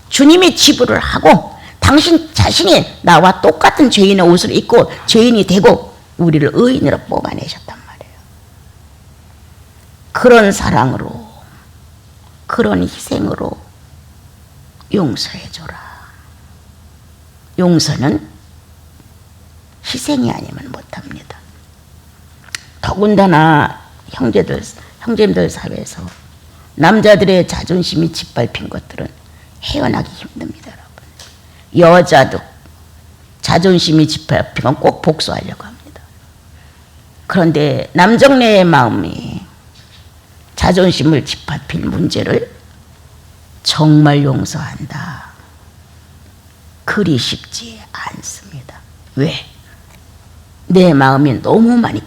주님이 지불을 하고 당신 자신이 나와 똑같은 죄인의 옷을 입고 죄인이 되고 우리를 의인으로 뽑아내셨단 말이에요. 그런 사랑으로, 그런 희생으로 용서해줘라. 용서는 희생이 아니면 못합니다. 더군다나 형제들 사회에서 남자들의 자존심이 짓밟힌 것들은 헤어나기 힘듭니다, 여러분. 여자도 자존심이 짓밟히면 꼭 복수하려고 합니다. 그런데 남정네의 마음이 자존심을 짓밟힌 문제를 정말 용서한다. 그리 쉽지 않습니다. 왜? 내 마음이 너무 많이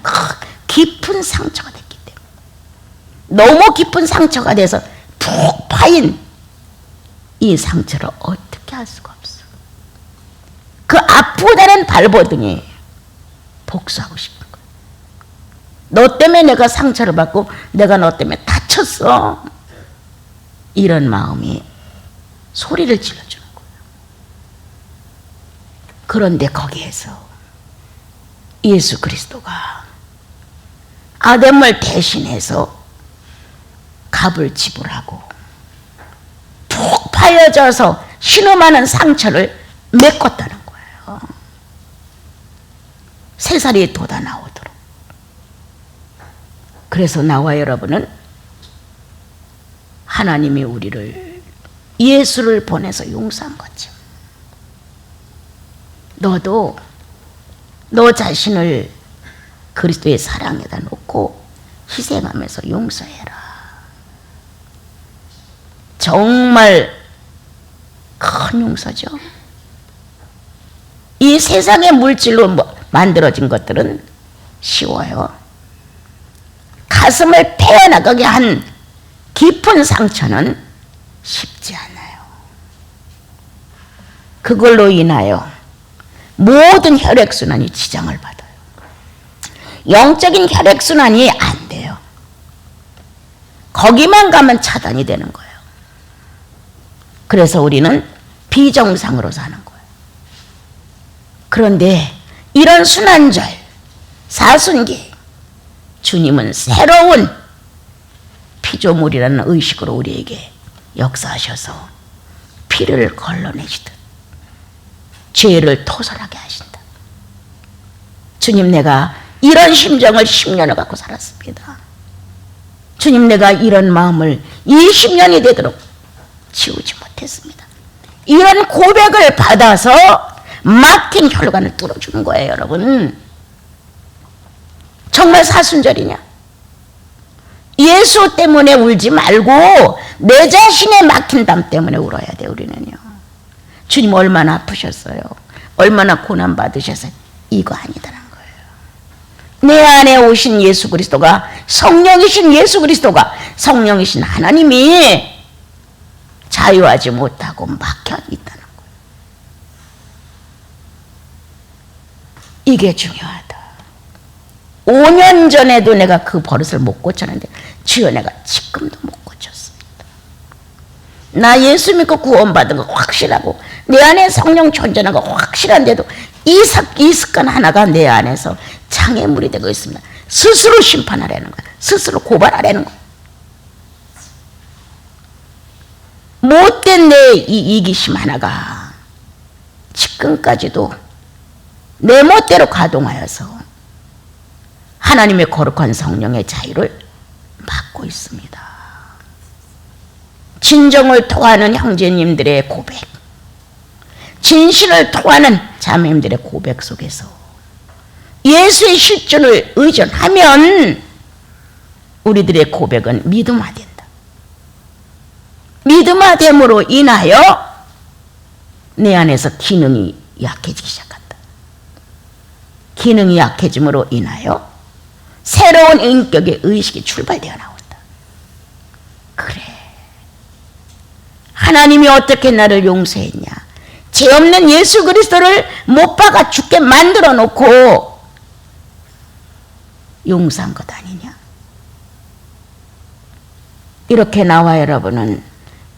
깊은 상처가 됐기 때문에. 너무 깊은 상처가 돼서 푹 파인 이 상처를 어떻게 할 수가 없어. 그 아프다는 발버둥이 복수하고 싶은 거야. 너 때문에 내가 상처를 받고 내가 너 때문에 다쳤어. 이런 마음이 소리를 질러주는 거야. 그런데 거기에서 예수 그리스도가 아담을 대신해서 값을 지불하고 푹 파여져서 신음하는 상처를 메꿨다는 거예요. 새살이 돋아 나오도록. 그래서 나와 여러분은 하나님이 우리를 예수를 보내서 용서한 거죠. 너도 너 자신을 그리스도의 사랑에다 놓고 희생하면서 용서해라. 정말 큰 용서죠. 이 세상의 물질로 만들어진 것들은 쉬워요. 가슴을 태어나가게 한 깊은 상처는 쉽지 않아요. 그걸로 인하여 모든 혈액순환이 지장을 받아요. 영적인 혈액순환이 안 돼요. 거기만 가면 차단이 되는 거예요. 그래서 우리는 비정상으로 사는 거예요. 그런데 이런 순환절, 사순기, 주님은 새로운 피조물이라는 의식으로 우리에게 역사하셔서 피를 걸러내시듯 죄를 토설하게 하신다. 주님, 내가 이런 심정을 10년을 갖고 살았습니다. 주님, 내가 이런 마음을 20년이 되도록 지우지 못했습니다. 이런 고백을 받아서 막힌 혈관을 뚫어주는 거예요, 여러분. 정말 사순절이냐? 예수 때문에 울지 말고 내 자신의 막힌 담 때문에 울어야 돼, 우리는요. 주님 얼마나 아프셨어요? 얼마나 고난 받으셨어요? 이거 아니다라는 거예요. 내 안에 오신 예수 그리스도가, 성령이신 예수 그리스도가, 성령이신 하나님이 자유하지 못하고 막혀 있다는 거예요. 이게 중요하다. 5년 전에도 내가 그 버릇을 못 고쳤는데 주여, 내가 지금도 못 고쳤습니다. 나 예수 믿고 구원받은 거 확실하고 내 안에 성령 존재하는 거 확실한데도 이 습관 하나가 내 안에서 장애물이 되고 있습니다. 스스로 심판하려는 거야. 스스로 고발하려는 거야. 못된 내 이 이기심 하나가 지금까지도 내 멋대로 가동하여서 하나님의 거룩한 성령의 자유를 막고 있습니다. 진정을 토하는 형제님들의 고백, 진실을 토하는 자매님들의 고백 속에서 예수의 실존을 의존하면 우리들의 고백은 믿음화된다. 믿음화됨으로 인하여 내 안에서 기능이 약해지기 시작한다. 기능이 약해짐으로 인하여 새로운 인격의 의식이 출발되어 나온다. 그래, 하나님이 어떻게 나를 용서했냐? 죄 없는 예수 그리스도를 못 박아 죽게 만들어 놓고 용서한 것 아니냐? 이렇게 나와 여러분은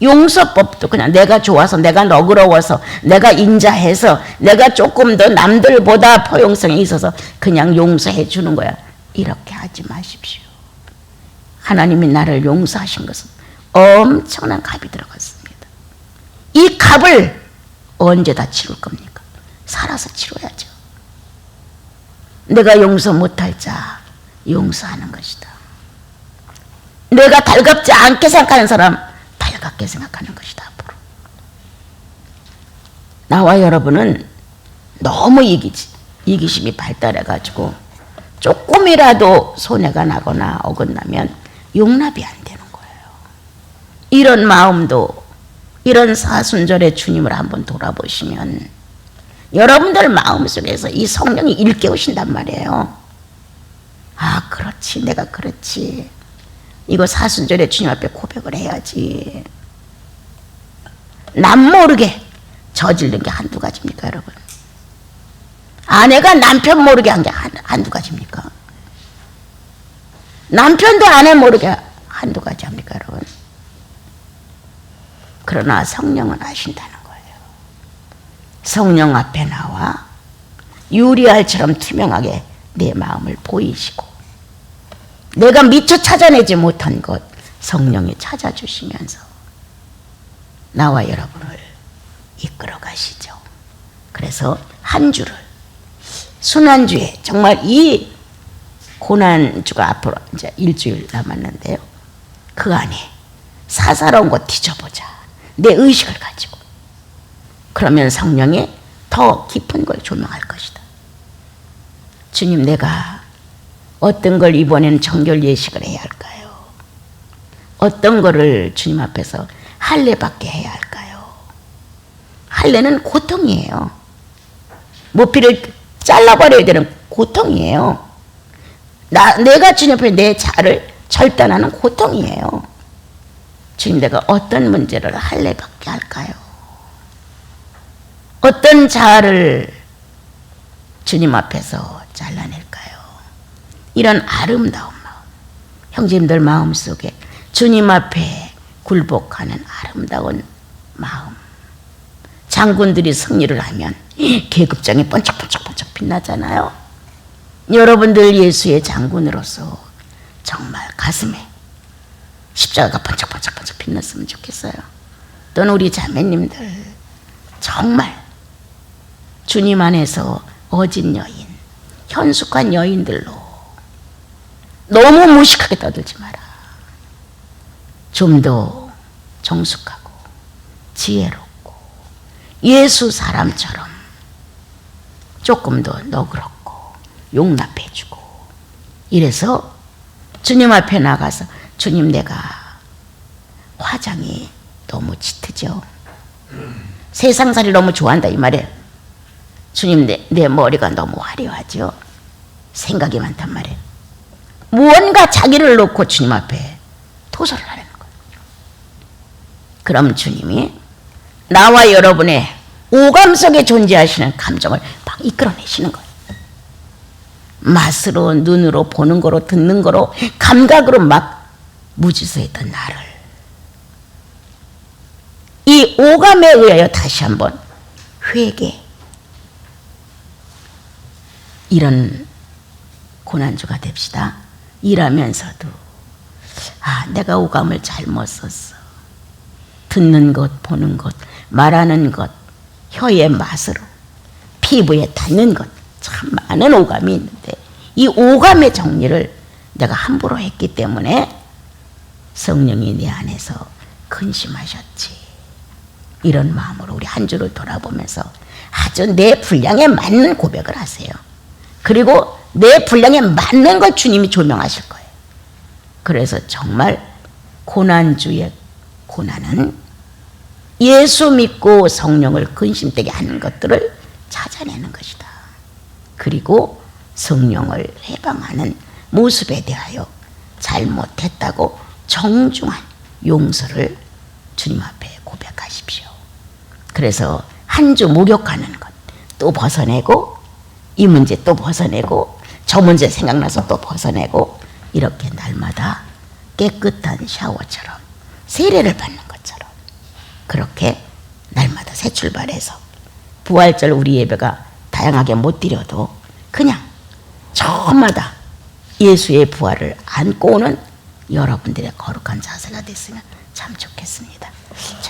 용서법도 그냥 내가 좋아서, 내가 너그러워서, 내가 인자해서, 내가 조금 더 남들보다 포용성이 있어서 그냥 용서해 주는 거야. 이렇게 하지 마십시오. 하나님이 나를 용서하신 것은 엄청난 값이 들어갔습니다. 이 값을 언제 다 치룰 겁니까? 살아서 치러야죠. 내가 용서 못할 자 용서하는 것이다. 내가 달갑지 않게 생각하는 사람 달갑게 생각하는 것이다. 앞으로 나와 여러분은 너무 이기심이 발달해가지고 조금이라도 손해가 나거나 어긋나면 용납이 안 되는 거예요. 이런 마음도, 이런 사순절의 주님을 한번 돌아보시면 여러분들 마음속에서 이 성령이 일깨우신단 말이에요. 아, 그렇지, 내가 그렇지. 이거 사순절의 주님 앞에 고백을 해야지. 남 모르게 저지른 게 한두 가지입니까, 여러분? 아내가 남편 모르게 한 게 한두 가지입니까? 남편도 아내 모르게 한두 가지 합니까, 여러분? 그러나 성령은 아신다는 거예요. 성령 앞에 나와 유리알처럼 투명하게 내 마음을 보이시고, 내가 미처 찾아내지 못한 것 성령이 찾아주시면서 나와 여러분을 이끌어 가시죠. 그래서 한 주를, 순환주에, 정말 이 고난주가 앞으로 이제 일주일 남았는데요, 그 안에 사사로운 것 뒤져보자. 내 의식을 가지고. 그러면 성령이 더 깊은 걸 조명할 것이다. 주님, 내가 어떤 걸 이번에는 정결 예식을 해야 할까요? 어떤 거를 주님 앞에서 할례받게 해야 할까요? 할례는 고통이에요. 모피를 잘라버려야 되는 고통이에요. 내가 주님 앞에 내 자를 절단하는 고통이에요. 주님, 내가 어떤 문제를 할례받게 할까요? 어떤 자를 주님 앞에서 잘라낼까요? 이런 아름다운 마음, 형제님들 마음속에 주님 앞에 굴복하는 아름다운 마음. 장군들이 승리를 하면 계급장이 번쩍번쩍번쩍 빛나잖아요. 여러분들 예수의 장군으로서 정말 가슴에 십자가가 번쩍번쩍번쩍 빛났으면 좋겠어요. 또는 우리 자매님들 정말 주님 안에서 어진 여인, 현숙한 여인들로 너무 무식하게 떠들지 마라. 좀 더 정숙하고 지혜롭고 예수 사람처럼 조금 더 너그럽고 용납해주고, 이래서 주님 앞에 나가서 주님, 내가 화장이 너무 짙으죠. 세상살이 너무 좋아한다 이 말이에요. 주님, 내 머리가 너무 화려하죠. 생각이 많단 말이에요. 무언가 자기를 놓고 주님 앞에 토설을 하려는 거예요. 그럼 주님이 나와 여러분의 오감 속에 존재하시는 감정을 막 이끌어내시는 거예요. 맛으로, 눈으로, 보는 거로, 듣는 거로, 감각으로 막 무지수했던 나를 이 오감에 의하여 다시 한번 회개, 이런 고난주가 됩시다. 일하면서도 내가 오감을 잘못 썼어. 듣는 것, 보는 것, 말하는 것, 혀의 맛으로, 피부에 닿는 것, 참 많은 오감이 있는데 이 오감의 정리를 내가 함부로 했기 때문에 성령이 내 안에서 근심하셨지. 이런 마음으로 우리 한 주를 돌아보면서 아주 내 분량에 맞는 고백을 하세요. 그리고 내 분량에 맞는 걸 주님이 조명하실 거예요. 그래서 정말 고난주의 고난은 예수 믿고 성령을 근심되게 하는 것들을 찾아내는 것이다. 그리고 성령을 해방하는 모습에 대하여 잘못했다고 정중한 용서를 주님 앞에 고백하십시오. 그래서 한 주 목욕하는 것 또 벗어내고, 이 문제 또 벗어내고, 저 문제 생각나서 또 벗어내고, 이렇게 날마다 깨끗한 샤워처럼 세례를 받는 것처럼 그렇게 날마다 새 출발해서 부활절 우리 예배가 다양하게 못 드려도 그냥 저마다 예수의 부활을 안고 오는 여러분들의 거룩한 자세가 됐으면 참 좋겠습니다.